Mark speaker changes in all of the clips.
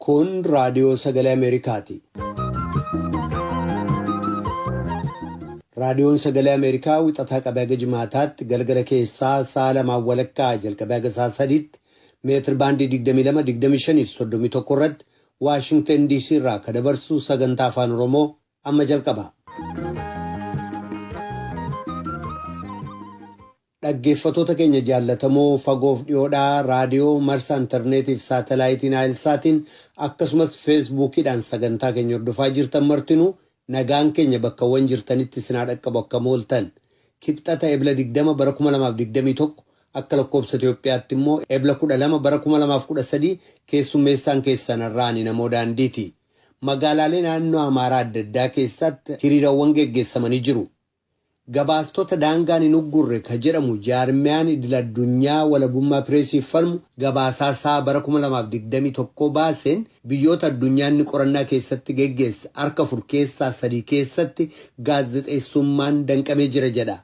Speaker 1: Kun raadiyoo sagalee Ameerikaati. Raadiyoon sagalee Ameerikaa wixataa qabee haga jimaataatti galgala keessaa sa'a lamaan walakkaa jalqabee haga sa'a sadiitti meetir baandii 22-25-31 irratti Waashingtan DC irraa kan dabarsu sagantaa afaan Oromoo amma jalqaba. Dhaggeeffattoota keenya jaallatamoo fagoof dhiyoodhaa raadiyoo marsaa intarneetiif saatalaayitiin Naayilsaatiin akkasumas feesbuukiidhaan sagantaa keenya hordofaa jirtan martinuu nagaan keenya bakkawwan jirtanitti isin dhaqqabu akka mooltan. Kibxata ebla 20 bara 2021 akka lakkoobsa Itoophiyaatti immoo ebla 12 bara 2013 keessummeessaan keessan irraani namoo daandiiti. Magaalaalee naannoo Amaaraa adda addaa keessatti hiriirawwan geggeessamanii jiru. Gabaastota daangaan hin uggurre ka jedhamu jaarmiyaan idil-addunyaa walabummaa pireesiif falmu gabaasaa isaa bara 2021 baaseen biyyoota addunyaan qorannaa keessatti geggeesse harka 4 keessaa 3 keessatti gaazexeessummaan danqamee jira jedha.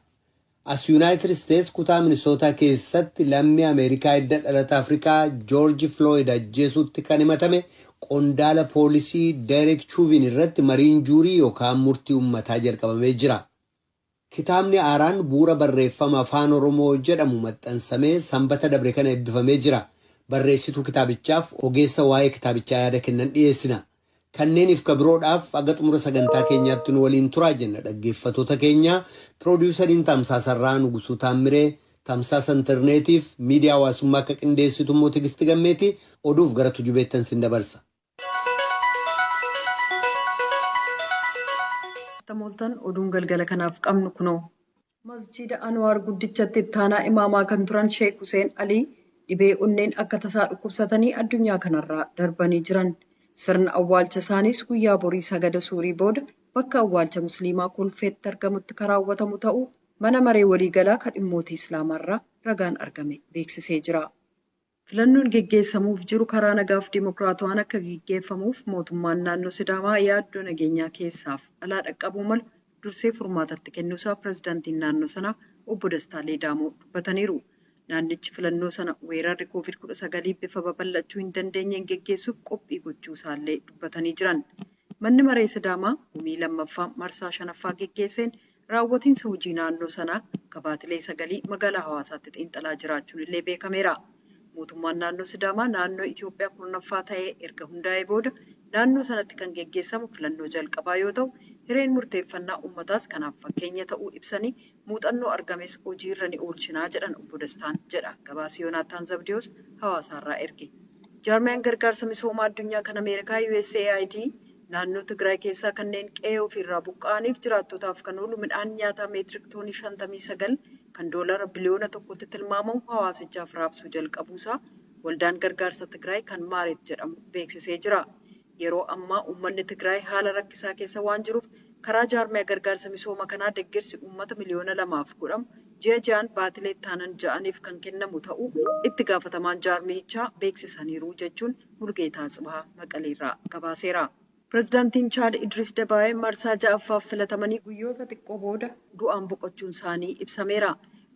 Speaker 1: As Yuunaayitid Isteets kutaa Minisootaa keessatti lammii Ameerikaa hidda dhalata Afrikaa Joorji Flooyid ajjeesuutti kan himatame qondaala poolisii Deerek Chuuvin irratti mariin juurii yookaan murtii uummataa jalqabamee jira. Kitaabni Aaraan bu'uura barreeffama afaan Oromoo jedhamu maxxansamee sanbata dabre kana eebbifamee jira. Barreessituu kitaabichaaf ogeessa waa'ee kitaabichaa yaada kennan dhiyeessina. Kanneeniif kabiroodhaaf aga xumura sagantaa keenyaatti nu waliin turaa jenna dhaggeeffattoota keenya. Piroodyuusariin Tamsaasarraa Nugusuu Taammiree, Tamsaasa intarneetiif miidiyaa hawaasummaa akka qindeessitu immoo Tigistii Gammeetii oduuf gara tujubeettan sin dabarsa.
Speaker 2: Tamooltan oduun galgala kanaaf qabnu kunoo. Masjiida Anwaar guddichatti ittaanaa imaamaa kan turan Sheek Huseen Alii dhibee onneen akka tasaa dhukkubsatanii addunyaa kanarraa darbanii jiran. Sirna awwaalcha isaaniis guyyaa borii sagada suurii booda bakka awwaalcha musliimaa kolfeetti argamutti kan raawwatamu ta'uu mana maree waliigalaa kan dhimmoota islaamarraa ragaan argame beeksisee jira. Filannoon geggeessamuuf jiru karaa nagaaf dimokiraatawaan akka geggeeffamuuf mootummaan naannoo Sidaamaa yaaddoo nageenyaa keessaaf alaa dhaqqabuu malu dursee furmaatatti kennuusaa pirezidaantiin naannoo sanaa obbo Dastaa Leedaamoo dubbataniiru. Naannichi filannoo sana weerarri COVID-19 bifa babal'achuu hin dandeenyeen geggeessuuf qophii gochuusaallee dubbatanii jiran. Manni maree Sidaamaa gumii lammaffaa marsaa 5ffaa geggeesseen raawwatiinsa hojii naannoo sanaa gabaatilee 9 magaalaa Hawaasaatti xiinxalaa jiraachuun illee beekameera. Mootummaan naannoo Sidaamaa naannoo Itoophiyaa kurnaffaa ta'ee erga hundaa'ee booda naannoo sanatti kan geggeessamu filannoo jalqabaa yoo ta'u, hireen murteeffannaa uummataas kanaaf fakkeenya ta'uu ibsanii muuxannoo argames hojiirra ni oolchinaa jedhan obbo Dastaan jedha. Gabaasa Yoonaataan Zabdiyoos Hawaasaarraa erge. Jaarmiyaan gargaarsa misoomaa addunyaa kan Ameerikaa USAID naannoo Tigraay keessaa kanneen qe'ee ofirraa buqqa'aniif jiraattotaaf kan oolu midhaan nyaataa meetirik toonii 59 kan doolara biliyoona 1tti tilmaamamu hawaasichaaf raabsuu jalqabuusaa waldaan gargaarsa Tigraay kan Maaret jedhamu beeksisee jira. Yeroo ammaa uummanni Tigraay haala rakkisaa keessa waan jiruuf karaa jaarmiyaa gargaarsa misooma kanaa deeggarsi uummata miliyoona 2f godhamu ji'a ji'aan baatilee taanan ja'aniif kan kennamu ta'uu itti gaafatamaan jaarmiyichaa beeksisaniiru jechuun Mulgeetaa Tsibahaa Maqaleerraa gabaaseera. Pireezidaantiin Chaad Idris Dabaa'ee marsaa 6ffaaf filatamanii guyyoota xiqqoo booda du'aan boqochuun isaanii ibsameera.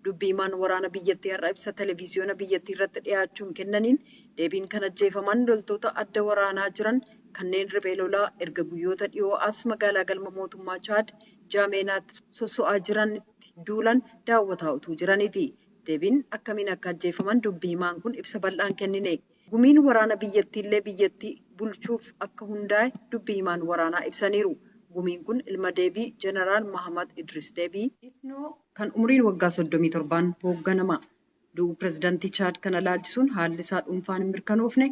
Speaker 2: Dubbii himaan waraana biyyattii har'a ibsa televiziyoona biyyattii irratti dhiyaachuun kennaniin deebiin kan ajjeefaman loltoota adda waraanaa jiran kanneen riphee lolaa erga guyyoota dhiyoo as magaalaa galma mootummaa Chaad Jaameenaatti sosso'aa jiranitti duulan daawwataa utuu jiraniiti. Deebiin akkamiin akka ajjeefaman dubbii himaan kun ibsa bal'aan kennine. Gumiin waraana biyyattiillee biyyattii bulchuuf akka hundaa'e dubbii himaan waraanaa ibsaniiru. Gumiin kun ilma deebii Jeneraal Mahamad Idris Deebii Itnoo kan umriin waggaa 37 hoogganama. Du'uu pireezidaantii Chaad kana ilaalchisuun haalli isaa dhuunfaan hin mirkanoofne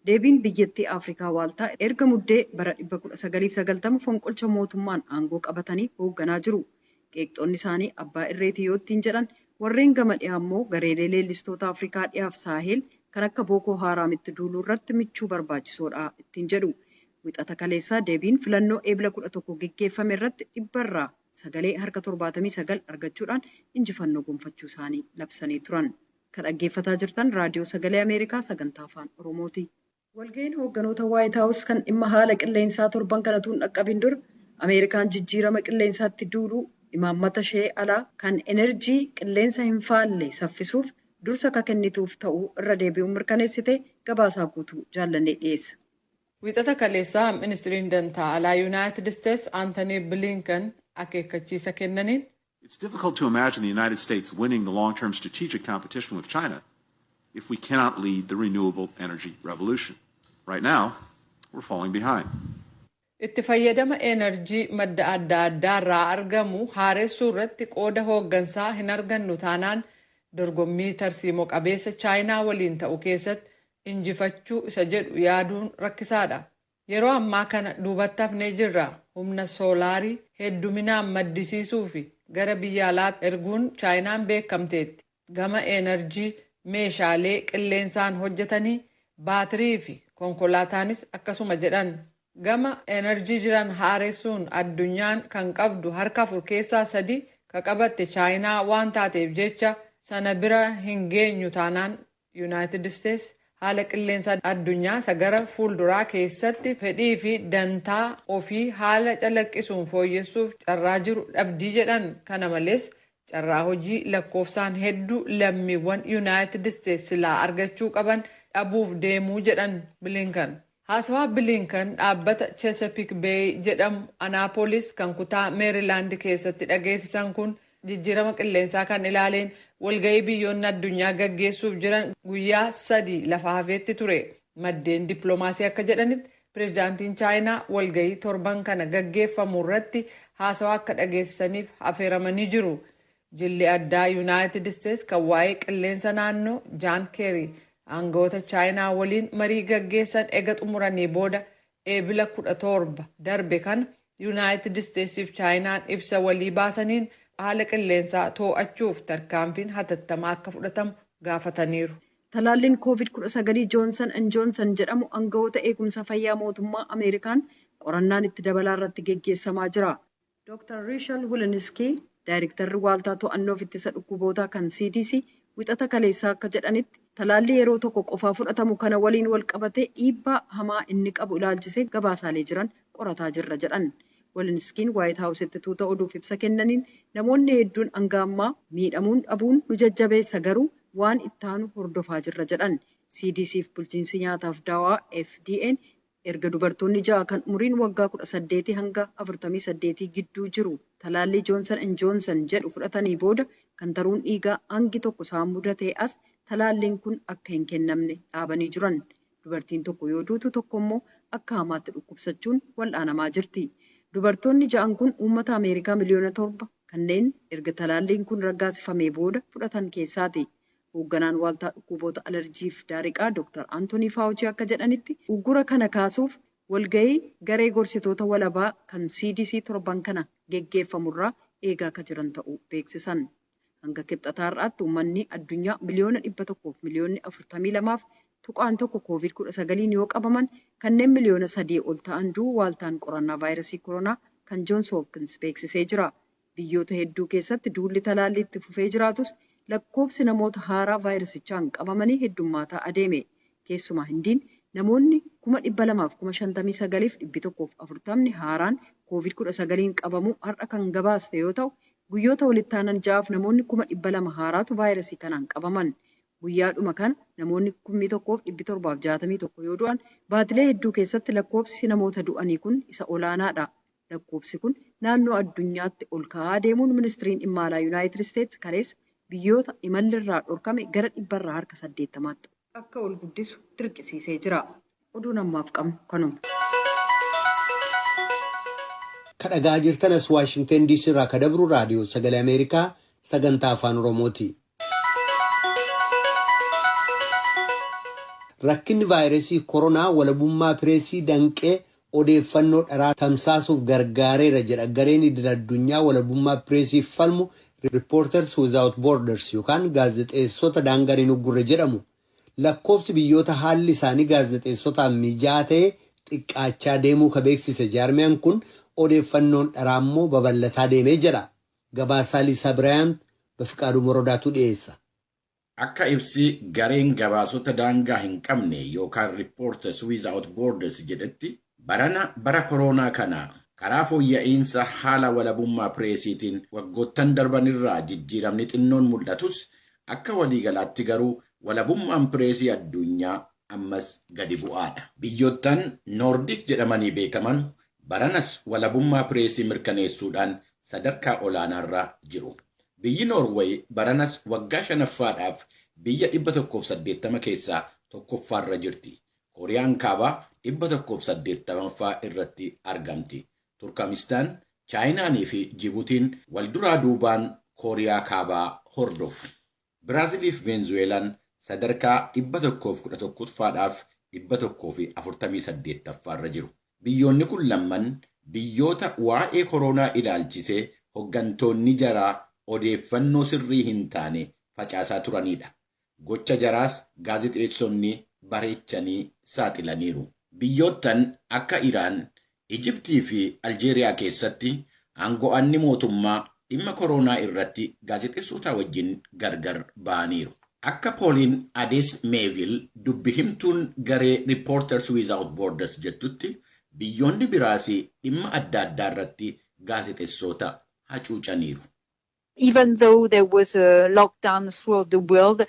Speaker 2: deebiin biyyattii Afrikaa waaltaa erga muddee bara 1990 fonqolcha mootummaan aangoo qabatanii hoogganaa jiru. Qeeqxoonni isaanii abbaa irreetii yoo ittiin jedhan warreen gama dhiyaa immoo gareelee leellistoota Afrikaa dhiyaaf saahel kan akka Bookoo Haaraamitti duuluu irratti michuu barbaachisoodha ittiin jedhu. Wixata kaleessaa deebiin filannoo eebla 11 geggeeffame irratti dhibbarraa sagalee harka 79 argachuudhaan injifannoo gonfachuu isaanii labsanii turan. Kan dhaggeeffataa jirtan raadiyoo sagalee Ameerikaa sagantaa afaan Oromooti. Walga'iin hoogganoota Waayit Haawus kan dhimma haala qilleensaa torban kanatuun dhaqqabin dur Ameerikaan jijjiirama qilleensaatti duuluu imaammata ishee alaa kan enerjii qilleensa hin faalle saffisuuf dursa akka kennituuf ta'uu irra deebi'uun mirkaneessite gabaasaa guutuu jaallannee dhiyeessa.
Speaker 3: Wixata kaleessaa ministiriin dantaa alaa United States Anthony Blinken akeekkachiisa kennaniin.
Speaker 4: It's difficult to imagine the United States winning the long-term strategic competition with China if we cannot lead the renewable energy revolution. Right now, we're falling behind.
Speaker 3: Itti fayyadama enerjii madda adda addaarraa argamu haaressuu irratti qooda hooggansaa hin argannu taanaan dorgommii tarsiimoo qabeessa chaayinaa waliin ta'u keessatti injifachuu isa jedhu yaaduun rakkisaadha. Yeroo ammaa kana duubatti hafnee jirra. Humna soolaarii hedduminaan maddisiisuu fi gara biyya alaatti erguun chaayinaan beekamteetti. Gama enerjii meeshaalee qilleensaan hojjetanii baatirii fi konkolaataanis akkasuma jedhan. Gama enerjii jiran haaressuun addunyaan kan qabdu harka 4 keessaa 3 ka qabatte chaayinaa waan taateef jecha sana bira hin geenyu taanaan United States haala qilleensa addunyaa sagara fuulduraa keessatti fedhii fi dantaa ofii haala calaqqisuun fooyyessuuf carraa jiru dhabdii jedhan. Kana malees carraa hojii lakkoofsaan hedduu lammiiwwan United States silaa argachuu qaban dhabuuf deemuu jedhan Blinken. Haasawaa Blinken dhaabbata Chesapeake Bay jedhamu Annapolis kan kutaa Maryland keessatti dhageessisan kun jijjiirama qilleensaa kan ilaaleen walgahii biyyoonni addunyaa gaggeessuuf jiran guyyaa 3 lafa hafeetti ture. Maddeen dippiloomaasii akka jedhanitti pireezidaantiin chaayinaa walgahii torban kana gaggeeffamu irratti haasawaa akka dhageessisaniif affeeramanii jiru. Jilli addaa United States kan waa'ee qilleensa naannoo John Kerry aangawoota chaayinaa waliin marii gaggeessan ega xumuranii booda eebila 17 darbe kana United States fi chaayinaan ibsa walii baasaniin haala qilleensaa to'achuuf tarkaanfiin hatattamaa akka fudhatamu gaafataniiru.
Speaker 2: Talaalliin COVID-19 Joonsan & Joonsan jedhamu aangawoota eegumsa fayyaa mootummaa Ameerikaan qorannaan itti dabalaa irratti gaggeessamaa jira. Dr. Rachel Walensky, Daayirektarri Waaltaa To'annoof Ittisa Dhukkubootaa kan CDC, wixata kaleessaa akka jedhanitti talaalli yeroo tokko qofaa fudhatamu kana waliin wal qabatee dhiibbaa hamaa inni qabu ilaalchisee gabaasaalee jiran qorataa jirra jedhan. Walenskiin White House'tti tuuta oduuf ibsa kennaniin namoonni hedduun hanga ammaa miidhamuun dhabuun nu jajjabeessa garuu waan ittaanu hordofaa jirra jedhan. CDC'f bulchiinsi nyaataaf daawaa FDA'n erga dubartoonni 6 kan umriin waggaa 18 hanga 48 gidduu jiru talaallii Joonsan & Joonsan jedhu fudhatanii booda kan taruun dhiigaa hangi tokko isaan mudatee as talaalliin kun akka hin kennamne dhaabanii jiran. Dubartiin tokko yoo duutu tokko immoo akka hamaatti dhukkubsachuun wal'aanamaa jirti. Dubartoonni 6 kun uummata Ameerikaa miliyoona 7 kanneen erga talaalliin kun raggaasifamee booda fudhatan keessaati. Hoogganaan Waaltaa Dhukkuboota Alerjiif Daariqaa Dr. Anthony Fauci akka jedhanitti uggura kana kaasuuf walgahii garee gorsitoota walabaa kan CDC torban kana geggeeffamurraa eegaa akka jiran ta'uu beeksisan. Hanga kibxataarraatti uummanni addunyaa miliyoona 100 fi miliyoonni 42 tuqaan tokko COVID-19 yoo qabaman kanneen miliyoona 3 ol ta'an waaltaan qorannaa vaayirasii koronaa kan Johns Hopkins beeksisee jira. Biyyoota hedduu keessatti duulli talaallii itti fufee jiraatus lakkoofsi namoota haaraa vaayirasichaan qabamanii heddummaataa adeeme. Keessumaa Hindiin namoonni 259,140 haaraan COVID-19 qabamuu har'a kan gabaaste yoo ta'u, guyyoota walitti aanan 6 namoonni 200,000 haaraatu vaayirasii kanaan qabaman. Guyyaadhuma kana namoonni 1,761 yoo du'an, baatilee hedduu keessatti lakkoofsi namoota du'anii kun isa olaanaadha. Lakkoofsi kun naannoo addunyaatti ol ka'aa deemuun ministiriin dhimma alaa Yuunaayitid Isteetsi kaleessa biyyoota imalli irraa dhorkame gara 100 harka 80tti akka ol guddisu dirqisiisee jira. Oduun ammaaf qabnu kanuma.
Speaker 1: Kadhagaa jirtanas Waashingtan DC irraa kadabru raadiyoo sagalee Ameerikaa sagantaa afaan Oromooti. Rakkinni vaayirasii koronaa walabummaa pireesii danqee odeeffannoo dharaa tamsaasuuf gargaareera jedha gareen idil addunyaa walabummaa pireesiif falmu Reporters Without Borders yookaan gaazexeessota daangaan hin uggurre jedhamu. Lakkoofsi biyyoota haalli isaanii gaazexeessotaan mijaa'aa ta'e xiqqaachaa deemuu ka beeksise jaarmiyaan kun odeeffannoon dharaa immoo babal'ataa deemee jira. Gabaasaa Liisaa Biraayant Bafiqaaduu Morodaatu dhiyeessa.
Speaker 5: Akka ibsi gareen gabaasota daangaa hin qabne yookaan Reporters Without Borders jedhetti bara koronaa kana karaa fooyya'insa haala walabummaa pireesiitiin waggoottan darbanirraa jijjiiramni xinnoon mul'atus akka waliigalaatti garuu walabummaan pireesii addunyaa ammas gadi bu'aadha. Biyyoottan Noordik jedhamanii beekaman baranas walabummaa pireesii mirkaneessuudhaan sadarkaa olaanaarra jiru. Biyyi Noorweey baranas waggaa 5ffaadhaaf biyya 180 keessaa tokkoffaarra jirti. Kooriyaan kaabaa 180ffaa irratti argamti. Turkmenistaan, Chaayinaanii fi Jibuutiin wal duraa duubaan Kooriyaa kaabaa hordofu. Biraazilii fi Veenzuweelaan sadarkaa 111ffaadhaaf 148ffaarra jiru. Biyyoonni kun lamman biyyoota waa'ee koronaa ilaalchisee hoggantoonni jaraa odeeffannoo sirrii hin taane facaasaa turanidha. Gocha jaraas gaazexeessonni bareechanii saaxilaniiru. Biyyoottan akka Iraan, Ijiptii fi Aljeeriyaa keessatti aango'anni mootummaa dhimma koronaa irratti gaazexeessota wajjin gargar ba'aniiru. Akka Pooliin Adees Meevil dubbi himtuun garee Reporters Without Borders jettutti biyyoonni biraas dhimma adda addaa irratti gaazexeessota hacuucaniiru.
Speaker 6: Even though there was a lockdown throughout the world,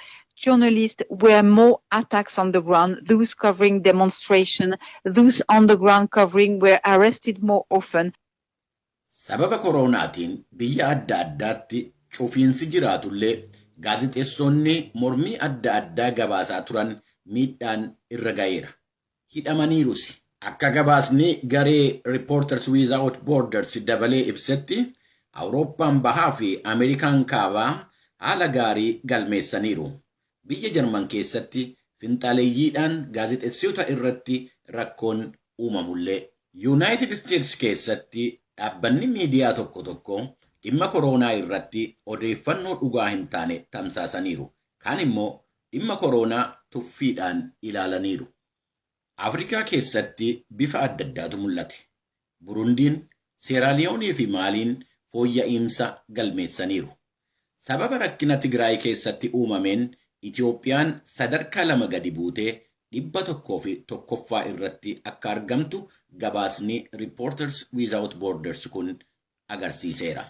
Speaker 6: journalists were more attacks on the ground. Those covering demonstration, those on the ground covering were arrested more often.
Speaker 5: Sababa koronaatiin biyya adda addaatti cufiinsi jiraatullee gaazexeessonni mormii adda addaa gabaasaa turan miidhaan irra ga'eera. Hidhamaniirus. Akka gabaasni garee Reporters Without Borders dabalee ibsetti Awurooppaan bahaa fi Ameerikaan kaabaa haala gaarii galmeessaniiru. Biyya Jarman keessatti finxaaleeyyiidhaan gaazexeessota irratti rakkoon uumamullee. Yuunaayitid Isteets keessatti dhaabbanni miidiyaa tokko tokko dhimma koronaa irratti odeeffannoo dhugaa hin taane tamsaasaniiru. Kaan immoo dhimma koronaa tuffiidhaan ilaalaniiru. Afrikaa keessatti bifa adda addaatu mul'ate. Burundiin, Seeraaliyoonii fi Maaliin fooyya'insa galmeessaniiru. Sababa rakkina Tigraay keessatti uumameen Itoophiyaan sadarkaa 2 gadi buutee 101ffaa irratti akka argamtu gabaasni Reporters Without Borders kun agarsiiseera.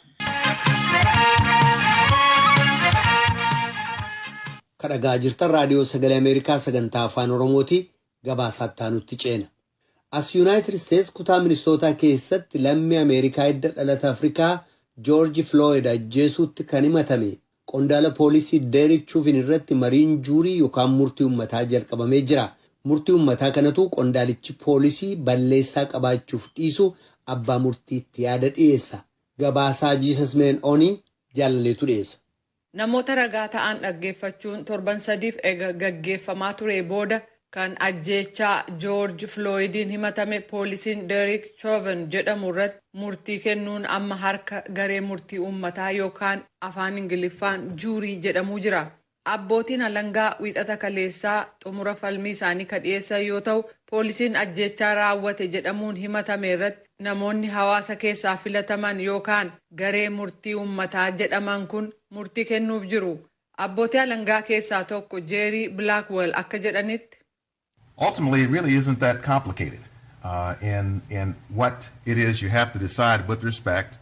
Speaker 1: Kadhagaa jirtan raadiyoo sagalee Ameerikaa sagantaa afaan Oromooti gabaasaatti aanutti ceena. As Yuunaayitid Isteets kutaa Minisootaa keessatti lammii Ameerikaa hidda dhalata Afrikaa Joorji Flooyid ajjeesuutti kan himatame qondaala poolisii Deerik Chuuvin irratti mariin juurii yookaan murtii uummataa jalqabamee jira. Murtii uummataa kanatu qondaalichi poolisii balleessaa qabaachuuf dhiisu abbaa murtiitti yaada dhiyeessa. Gabaasaa Jiisas Meen Onii jaalaleetu dhiyeessa.
Speaker 3: Namoota ragaa ta'an dhaggeeffachuun torban 3 gaggeeffamaa ture booda kan ajjeechaa Joorji Flooyidiin himatame poolisiin Deerik Chuuvin jedhamu irratti murtii kennuun amma harka garee murtii uummataa yookaan afaan Ingiliffaan juurii jedhamuu jira. Abbootiin alangaa wiixata kaleessaa xumura falmii isaanii kan dhiyeessan yoo ta'u, poolisiin ajjeechaa raawwate jedhamuun himatame irratti namoonni hawaasa keessaa filataman yookaan garee murtii uummataa jedhaman kun murtii kennuuf jiru. Abbootii alangaa keessaa tokko Jeerii Blackwell akka jedhanitti.
Speaker 7: Ultimately, it really isn't that complicated in what it is you have to decide with respect.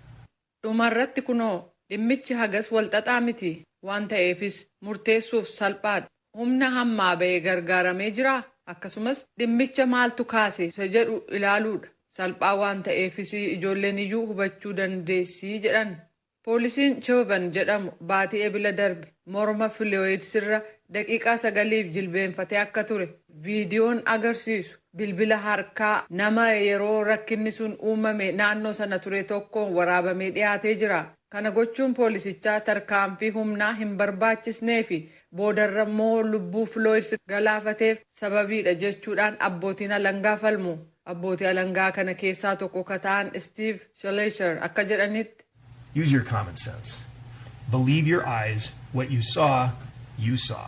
Speaker 3: Dhumarratti kunoo dhimmichi hagas walxaxaa miti waan ta'eefis murteessuuf salphaadha. Humna hammaa ba'ee gargaaramee jira akkasumas dhimmicha maaltu kaase isa jedhu ilaaluudha. Salphaa waan ta'eefis ijoolleen iyyuu hubachuu dandeessii jedhan. Poolisiin Chuuvin jedhamu baatii ebila darbe morma Flooyid sirra daqiiqaa 9f jilbeenfatee akka ture viidiyoon agarsiisu bilbila harkaa nama yeroo rakkinni sun uumame naannoo sana ture tokkoon waraabamee dhiyaatee jira. Kana gochuun poolisichaa tarkaanfii humnaa hin barbaachisnee fi boodarra immoo lubbuu Flooyid galaafateef sababiidha jechuudhaan abbootiin alangaa falmu. Abbootii alangaa kana keessaa tokko kan ta'an Steve Schleicher akka jedhanitti.
Speaker 8: Use your common sense. Believe your eyes. What you saw, you saw.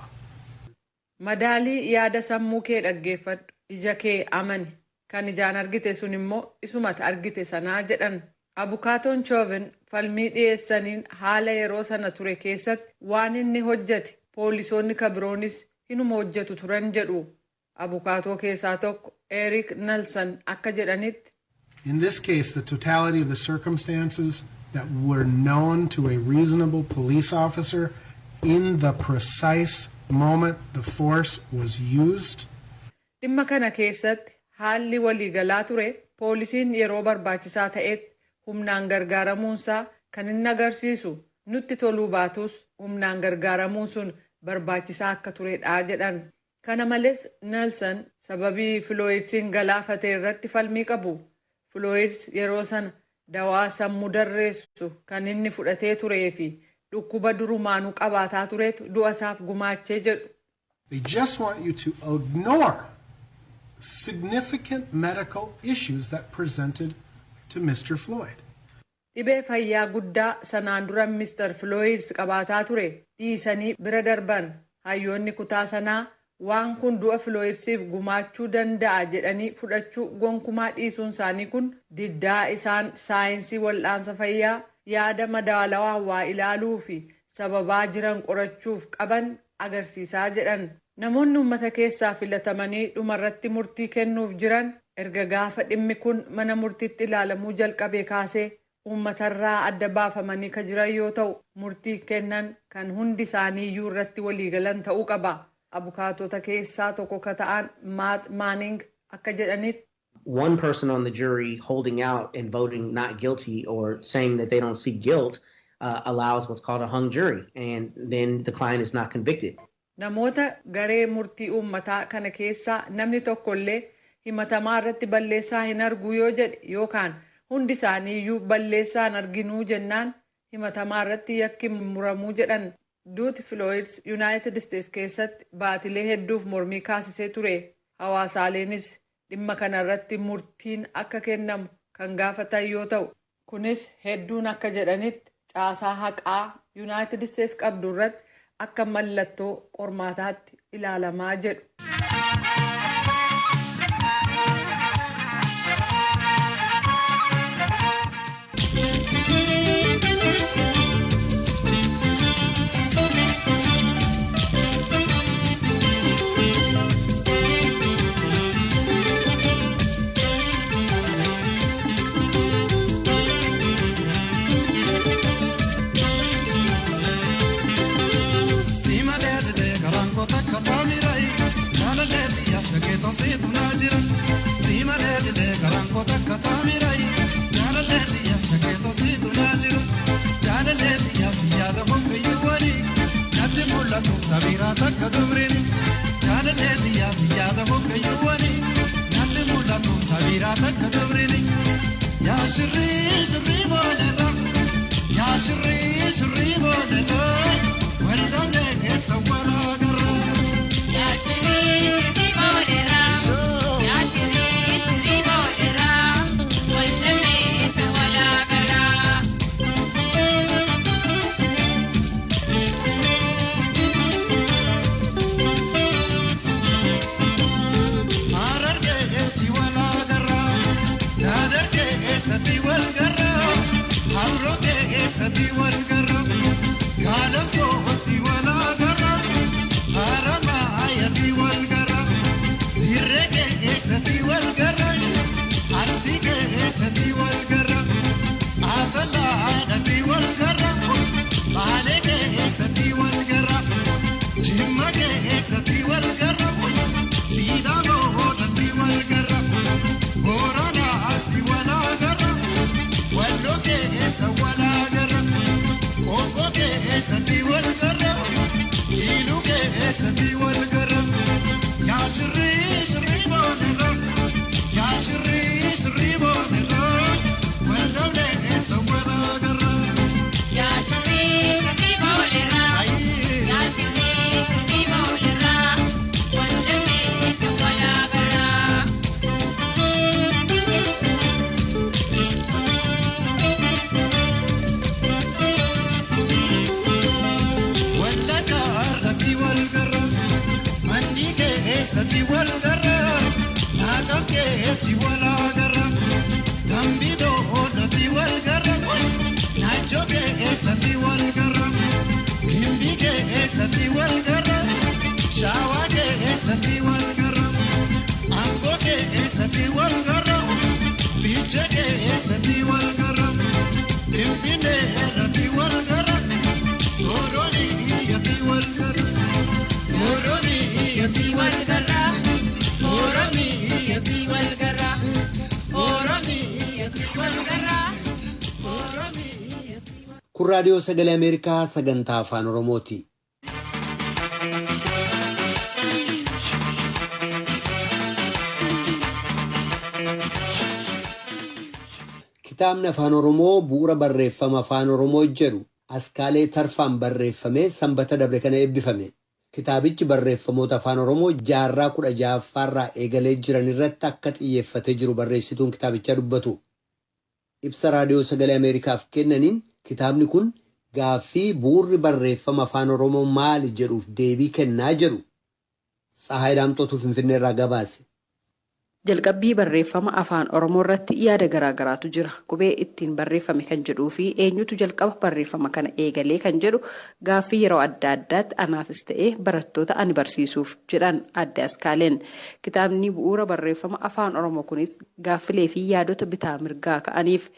Speaker 3: Madaalii yaada sammuu kee dhaggeeffadhu. Ija kee amani. Kan ijaan argite sun immoo isumata argite sanaa jedhan. Abukaatoon Chuuvin falmii dhiyeessaniin haala yeroo sana ture keessatti waan inni hojjete poolisoonni kabiroonis hinuma hojjetu turan jedhu. Abukaatoo keessaa tokko Eric Nelson akka jedhanitti.
Speaker 9: In this case, the totality of the circumstances that were known to a reasonable police officer in the precise moment the force was used.
Speaker 3: Dhimma kana keessatti haalli waliigalaa ture poolisiin yeroo barbaachisaa ta'etti humnaan gargaaramuunsaa kan inni agarsiisu nutti toluu baatus humnaan gargaaramuun sun barbaachisaa akka turedha jedhan. Kana malees Nelson sababii Filooyidsiin galaafatee irratti falmii qabu. Filooyids yeroo sana dawaa sammuu darreessu kan inni fudhatee turee fi dhukkuba durumaanuu qabaataa turetu du'a isaaf gumaachee jedhu.
Speaker 9: They just want you to ignore significant medical issues that presented to Mr. Floyd.
Speaker 3: Dhibee fayyaa guddaa sanaan dura Mr. Floyd qabaataa ture dhiisanii bira darban. Hayyoonni kutaa sanaa waan kun du'a Floydsiif gumaachuu danda'a jedhanii fudhachuu gonkumaa dhiisuun isaanii kun diddaa isaan saayinsii wal'aansa fayyaa yaada madaalawaa waa ilaaluu fi sababaa jiran qorachuuf qaban agarsiisaa jedhan. Namoonni uummata keessaa filatamanii dhumarratti murtii kennuuf jiran erga gaafa dhimmi kun mana murtiitti ilaalamuu jalqabee kaasee uummatarraa adda baafamanii ka jiran yoo ta'u murtii kennan kan hundi isaanii iyyuu irratti waliigalan ta'uu qaba. Abukaatota keessaa tokko ka ta'an Matt Manning akka jedhanitti.
Speaker 10: One person on the jury holding out and voting not guilty or saying that they don't see guilt allows what's called a hung jury, and then the client is not convicted.
Speaker 3: Namoota garee murtii uummataa kana keessaa namni tokkollee himatamaa irratti balleessaa hin argu yoo jedhe yookaan hundi isaanii iyyuu balleessaa hin arginuu jennaan himatamaa irratti yakki muramuu jedhan. Duuti Filooyids Yuunaayitid Isteets keessatti baatilee hedduuf mormii kaasisee ture. Hawaasaaleenis dhimma kana irratti murtiin akka kennamu kan gaafatan yoo ta'u kunis hedduun akka jedhanitti caasaa haqaa Yuunaayitid Isteets qabdu irratti akka mallattoo qormaataatti ilaalamaa jedhu.
Speaker 1: raadiyoo sagalee Ameerikaa sagantaa afaan Oromooti. Kitaabni afaan Oromoo bu'uura barreeffama afaan Oromoo jedhu Askaalee Tarfaan barreeffamee sanbata dabre kana eebbifame. Kitaabichi barreeffamoota afaan Oromoo jaarraa 16ffaarraa eegalee jiran irratti akka xiyyeeffatee jiru barreessituun kitaabichaa dubbatu. Ibsa raadiyoo sagalee Ameerikaaf kennaniin kitaabni kun gaaffii bu'uurri barreeffama afaan Oromoo maali jedhuuf deebii kennaa jedhu. Tsahaay Daamxootu Finfinneerraa gabaase.
Speaker 11: Jalqabbii barreeffama afaan Oromoo irratti yaada garaagaraatu jira. Qubee ittiin barreeffame kan jedhuu fi eenyutu jalqaba barreeffama kana eegalee kan jedhu gaaffii yeroo adda addaatti anaafis ta'ee barattoota ani barsiisuuf jedhan adde Askaaleen. Kitaabni bu'uura barreeffama afaan Oromoo kunis gaaffilee fi yaadota bitaa mirgaa ka'aniif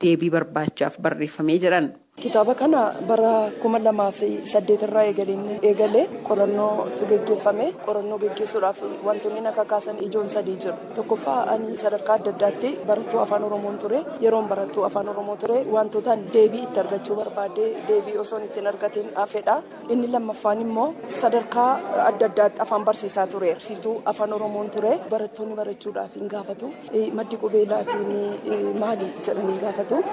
Speaker 11: deebii barbaachaaf barreeffamee jedhan.
Speaker 12: Kitaaba kana bara 2008 irraa eegalee qorannootu geggeeffame. Qorannoo geggeessuudhaaf wantoonni akka kaasan ijoon sadii jiru. Tokkoffaa ani sadarkaa adda addaatti barattuu afaan Oromoon ture. Yeroon barattuu afaan Oromoo ture wantootaan deebii itti argachuu barbaade deebii osoon ittiin argateen hafedha. Inni lammaffaan immoo sadarkaa adda addaatti afaan barsiisaa ture. Barsiistuu afaan Oromoon ture. Barattoonni barachuudhaaf hin gaafatu. Maddi qubee laatiin maali jedhanii gaafatu.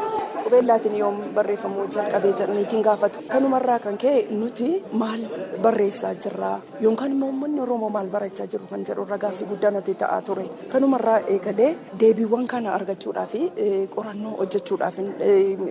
Speaker 12: Qubee laatiin yoom barreeffamu jalqabee jedhaniitiin gaafatu. Kanumarraa kan ka'e nuti maal barreessaa jirra yookaan immoo uummanni Oromoo maal barachaa jiru kan jedhu irra gaaffii guddaa natti ta'aa ture. Kanumarraa eegalee deebiiwwan kana argachuudhaaf qorannoo hojjechuudhaaf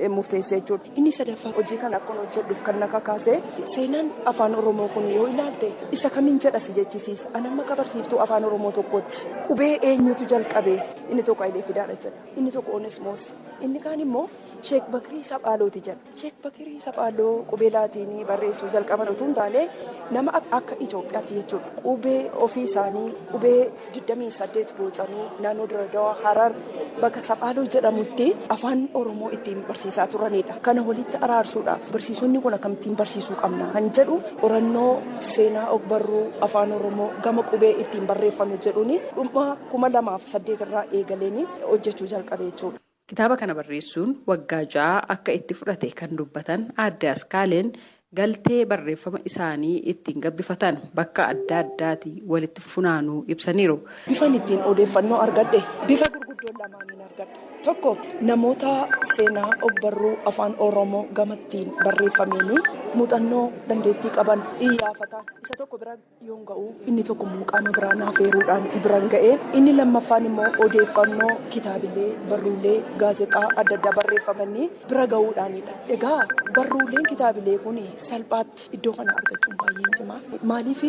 Speaker 12: murteessee jechuudha. Inni sadaffaa hojii kana akkuma hojjedhuuf kan na kakaase seenaan afaan Oromoo kun yoo ilaalte isa kamiin jedhasi jechisiisa. Ani amma barsiiftuu afaan Oromoo tokkotti qubee eenyutu jalqabee inni tokko Hayilee Fidaadha jedha. Inni tokko Onesmoos. Inni kaan immoo Sheek Bakirii Saphaalooti jedha. Sheek Bakirii Saphaaloo qubee laatiin barreessuu jalqaban utuu hin taane nama akka Itoophiyaatti jechuudha. Qubee ofii isaanii qubee 28 boocanii naannoo Dirredawaa Harar bakka Saphaaloo jedhamutti afaan Oromoo ittiin barsiisaa turanidha. Kana walitti araarsuudhaaf barsiisonni kun akkamittiin barsiisuu qabna kan jedhu qorannoo seenaa ogbarruu afaan Oromoo gama qubee ittiin barreeffame jedhuuni dhuma 2008 irraa eegaleen hojjechuu jalqabe jechuudha.
Speaker 11: Kitaaba kana barreessuun waggaa 6 akka itti fudhate kan dubbatan adde Askaaleen galtee barreeffama isaanii ittiin gabbifatan bakka adda addaati walitti funaanuu ibsaniiru.
Speaker 12: Bifan ittiin odeeffannoo argadhe bifa gurguddoon lamaaniin argadhe. Tokko namoota seenaa ogbarruu afaan Oromoo gamattiin barreeffameenii muuxannoo dandeettii qaban iyyaafatan. Isa tokko bira yoon ga'u inni tokko qaama biraa naafeeruudhaan biraan ga'ee inni lammaffaan immoo odeeffannoo kitaabilee barruulee gaazexaa adda addaa barreeffamanii bira ga'uudhaanidha. Egaa barruuleen kitaabilee kun salphaatti iddoo kana argachuun baay'ee cimaa. Maaliif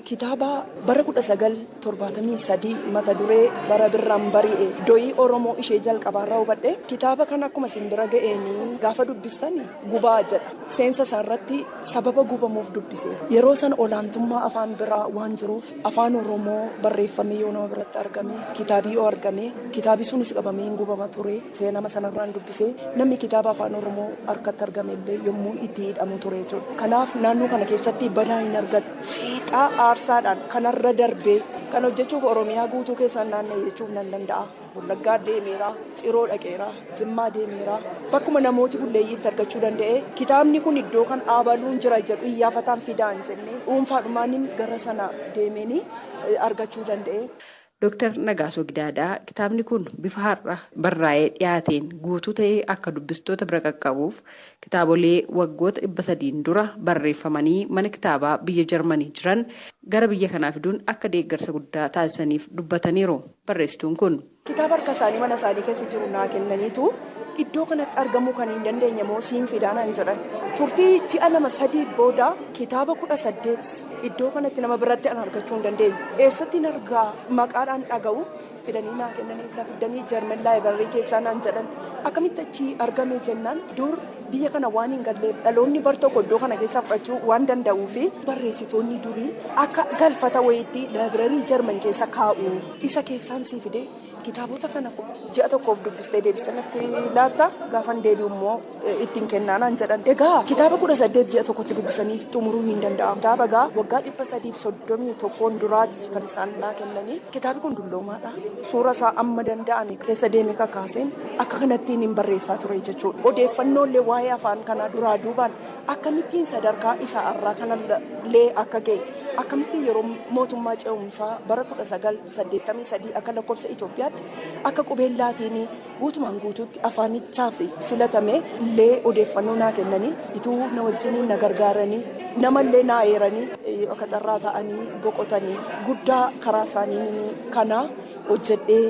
Speaker 12: kitaaba bara 1973 mata duree bara birraan bari'e doyii Oromoo ishee jalqabaarraa hubadhe kitaaba kana akkuma isin bira ga'eenii gaafa dubbistan gubaa jedha. Seensa isaarratti sababa gubamuuf dubbise. Yeroo san olaantummaa afaan biraa waan jiruuf afaan Oromoo barreeffamee yoo nama biratti argame kitaabii yoo argame kitaabi sunis qabamee hin gubama ture. Seenama sanarraan dubbise namni kitaaba afaan Oromoo harkatti argame illee yommuu itti hidhamu ture jechuudha. Kanaaf naannoo kana keessatti badaa hin argatu. Seexaa aarsaadhaan kanarra darbee kan hojjechuuf Oromiyaa guutuu keessaan naanna'e jechuuf nan danda'a. Wallaggaa deemeera, Ciroo dhaqeera, Zimmaa deemeera. Bakkuma namooti bulleeyyiitti argachuu danda'e kitaabni kun iddoo kan dhaabaluun jira jedhu iyyaafataan fidaan jennee dhuunfaadhumaan gara sana deemanii argachuu danda'e.
Speaker 11: Dr. Nagaasoo Gidaadaa kitaabni kun bifa har'a barraa'ee dhiyaateen guutuu ta'ee akka dubbistoota bira qaqqabuuf kitaabolee waggoota 300 dura barreeffamanii mana kitaabaa biyya Jarmanii jiran gara biyya kanaa fiduun akka deeggarsa guddaa taasisaniif dubbataniiru. Barreessituun kun
Speaker 12: kitaaba harka isaanii mana isaanii keessa jiru naa kennaniitu iddoo kanatti argamuu kan hin dandeenye moo siin fidaanaan jedhan. Turtii ji'a 2-3 booda kitaaba 18 iddoo kanatti nama biratti an argachuu hin dandeenye. Eessatti argaa maqaadhaan dhaga'u fidanii naa kennanii isa fidanii Jarman laayibrarii keessaa naan jedhan. Akkamitti achi argame jennaan dur biyya kana waan hin galleef dhaloonni bar tokko iddoo kana keessaa fudhachuu waan danda'uu fi barreessitoonni durii akka galfata wayiitti laayibrarii Jarman keessa kaa'u isa keessaan sii fide kitaabota kana ji'a tokkoof dubbistee deebistanitti laatta gaafan deebi'u immoo ittiin kennaanaan jedhan. Egaa kitaaba 18 ji'a tokkotti dubbisanii xumuruu hin danda'amu. Kitaaba egaa waggaa 331 duraati kan isaan naa kennanii. Kitaabni kun dulloomaadha. Suura isaa amma danda'ame keessa deemee kakaaseen akka kanattiin hin barreessaa ture jechuudha. Odeeffannoolee waa'ee afaan kanaa duraa duubaan akkamittiin sadarkaa isaa irraa kanallee akka ga'e akkamittiin yeroo mootummaa ce'umsaa bara 1983 akka lakkoofsa Itoophiyaatti akka qubeen laatiinii guutumaan guutuutti afaanichaaf filatame illee odeeffannoo naa kennanii ituu na wajjiniin na gargaaranii namallee naa eeranii akka carraa ta'anii boqotanii guddaa karaa isaanii kana hojjedhee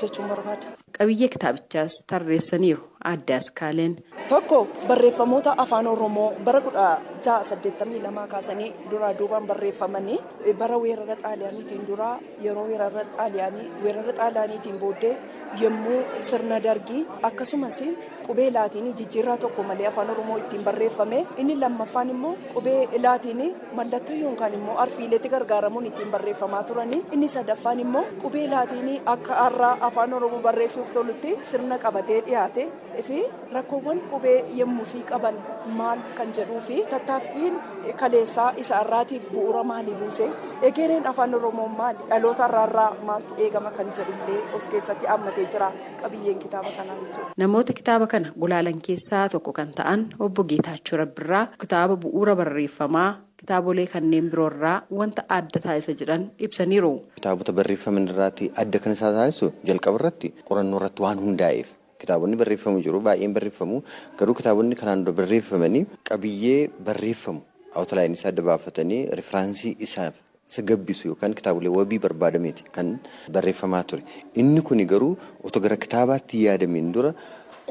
Speaker 12: jechuun barbaada.
Speaker 11: Qabiyyee kitaabichaas tarreessaniiru Aadde Askaaleen.
Speaker 12: Tokko barreeffamoota afaan Oromoo bara 1682 kaasanii duraa duubaan barreeffamanii bara weerara xaaliyaaniitiin duraa yeroo weerara xaaliyaaniitiin booddee yommuu sirna dargii akkasumas qubee laatiinii jijjiirraa tokko malee afaan Oromoo ittiin barreeffame inni lammaffaan immoo qubee laatiinii mallattoo yookaan immoo arfiileetti gargaaramuun ittiin barreeffamaa turanii inni sadaffaan immoo qubee laatiinii akka har'aa afaan Oromoo barreessuuf tolutti sirna qabatee dhiyaate fi rakkoowwan qubee yemmusii qaban maal kan jedhuu fi tattaaffiin kaleessaa isa irraatiif bu'uura maalii buuse egereen afaan Oromoo maali dhaloota irraa maaltu eegama kan jedhullee of keessatti hammatee jira qabiyyeen kitaaba kanaa jechuudha.
Speaker 11: Namoota kitaaba kana gulaalan keessaa tokko kan ta'an obbo Geetaachoo Rabbirraa kitaaba bu'uura barreeffamaa kitaabolee kanneen biroorraa wanta adda taasisa jedhan ibsaniiru.
Speaker 13: Kitaabota barreeffaman irraatti adda kan isaa taasisu jalqaba irratti qorannoo irratti waan hundaa'eef kitaabonni barreeffamu jiru baay'een barreeffamu garuu kitaabonni kanaan dura barreeffamanii qabiyyee barreeffamu awutalaayinii isaa adda baafatanii rifiraansii isaaf isa gabbisu yookaan kitaabolee wabii barbaadameeti kan barreeffamaa ture. Inni kun garuu otoo gara kitaabaatti yaadameen dura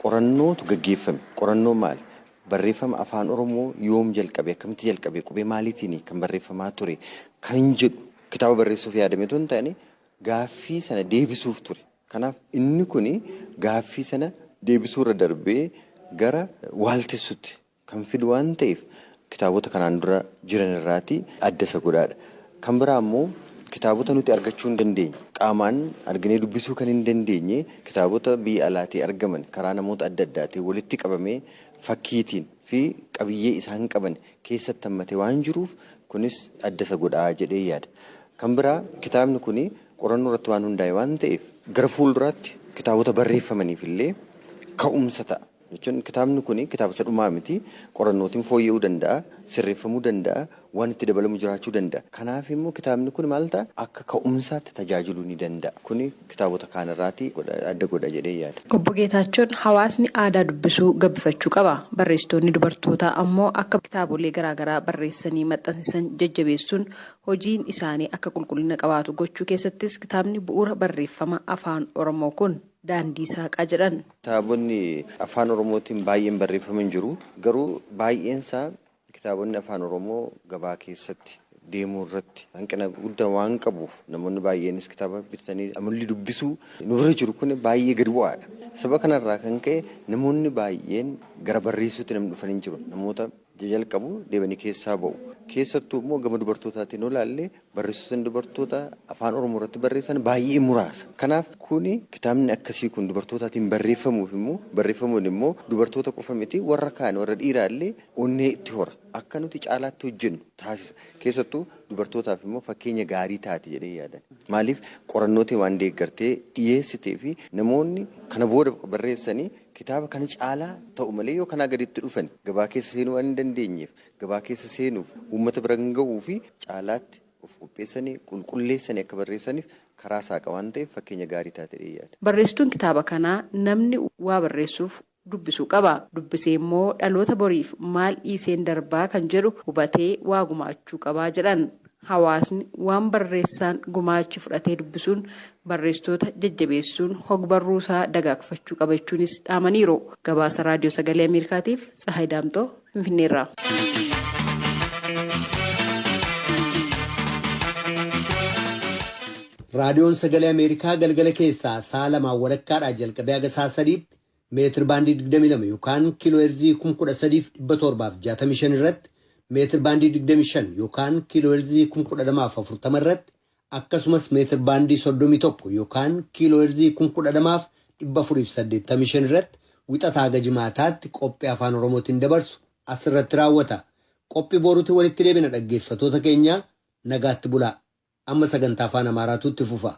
Speaker 13: qorannootu gaggeeffame. Qorannoo maali? Barreeffama afaan Oromoo yoom jalqabe akkamitti jalqabe qubee maaliitiin kan barreeffamaa ture kan jedhu kitaaba barreessuuf yaadame tun ta'ani gaaffii sana deebisuuf ture. Kanaaf inni kun gaaffii sana deebisuu irra darbee gara waaltessutti kan fidu waan ta'eef kitaabota kanaan dura jiran irraati adda isa godhaadha. Kan biraa immoo kitaabota nuti argachuu hin dandeenye qaamaan arginee dubbisuu kan hin dandeenye kitaabota biyya alaatii argaman karaa namoota adda addaatiin walitti qabamee fakkiitiin fi qabiyyee isaan qaban keessatti hammatee waan jiruuf kunis adda isa godhaa jedhee yaada. Kan biraa kitaabni kun qorannoo irratti waan hundaa'e waan ta'eef gara fuulduraatti kitaabota barreeffamaniif illee ka'umsa ta'a. Jechuun kitaabni kun kitaaba isa dhumaa miti qorannootiin fooyya'uu danda'a, sirreeffamuu danda'a, waan itti dabalamu jiraachuu danda'a. Kanaaf immoo kitaabni kun maal ta'a akka ka'umsaatti tajaajiluu ni danda'a. Kun kitaabota kaanirraati adda godha jedhee yaada.
Speaker 11: Obbo Geetaachoon hawaasni aadaa dubbisuu gabbifachuu qaba. Barreessitoonni dubartootaa ammoo akka kitaabolee garaagaraa barreessanii maxxansiisan jajjabeessuun hojiin isaanii akka qulqullina qabaatu gochuu keessattis kitaabni bu'uura barreeffama afaan Oromoo kun daandii saaqaa jedhan.
Speaker 13: Kitaabonni afaan Oromootiin baay'een barreeffaman jiru. Garuu baay'eensaa kitaabonni afaan Oromoo gabaa keessatti deemuu irratti hanqina guddaa waan qabuuf namoonni baay'eenis kitaaba bitatanii amalli dubbisuu nurra jiru kun baay'ee gadi bu'aadha. Sababa kanarraa kan ka'e namoonni baay'een gara barreessuutti namni dhufanii jiru. Namoota jalqabu deemanii keessaa ba'u. Keessattuu immoo gama dubartootaatiin olaallee barreessitoonni dubartoota afaan Oromoo irratti barreessan baay'ee muraasa. Kanaaf kuni kitaabni akkasii kun dubartootaatiin barreeffamuun immoo dubartoota qofa miti warra kaan warra dhiiraallee onnee itti hora. Akka nuti caalaatti hojjennu taasisa. Keessattuu dubartootaaf immoo fakkeenya gaarii taati jedhee yaada. Maaliif qorannootiin waan deeggartee dhiyeessitee fi namoonni kana booda barreessanii kitaaba kana caalaa ta'u malee yoo kanaa gaditti dhufan gabaa keessa seenuu waan hin dandeenyeef gabaa keessa seenuuf uummata bira ga'uu fi caalaatti of qopheessanii qulqulleessanii akka barreessaniif karaa saaqa waan ta'eef fakkeenya gaarii taate yaada.
Speaker 11: Barreessituun kitaaba kanaa namni waa barreessuuf dubbisuu qaba. Dubbisee immoo dhaloota boriif maal dhiiseen darbaa kan jedhu hubatee waa gumaachuu qabaa jedhan. Hawaasni waan barreessaan gumaachi fudhatee dubbisuun barreessitoota jajjabeessuun hogbarruusaa dagaagfachuu qabachuunis dhaamaniiru. Gabaasa Raadiyoo Sagalee Ameerikaatiif Tsahaay Daamtoo Finfinneerraa.
Speaker 1: Raadiyoon Sagalee Ameerikaa galgala keessaa sa'a 2:00 jalqabee haga sa'a 3:00 meetir baandii 22 yookaan kiiloo heerzii 13,765 irratti meetir baandii 25 yookaan kiiloo heerzii 1240 irratti akkasumas meetir baandii 31 yookaan kiiloo heerzii 12,485 irratti wixataa haga jimaataatti qophii afaan Oromootiin dabarsu asirratti raawwata. Qophii boruutti walitti deebina dhaggeeffatoota keenya nagaatti bulaa. Amma sagantaa afaan Amaaraatu itti fufa.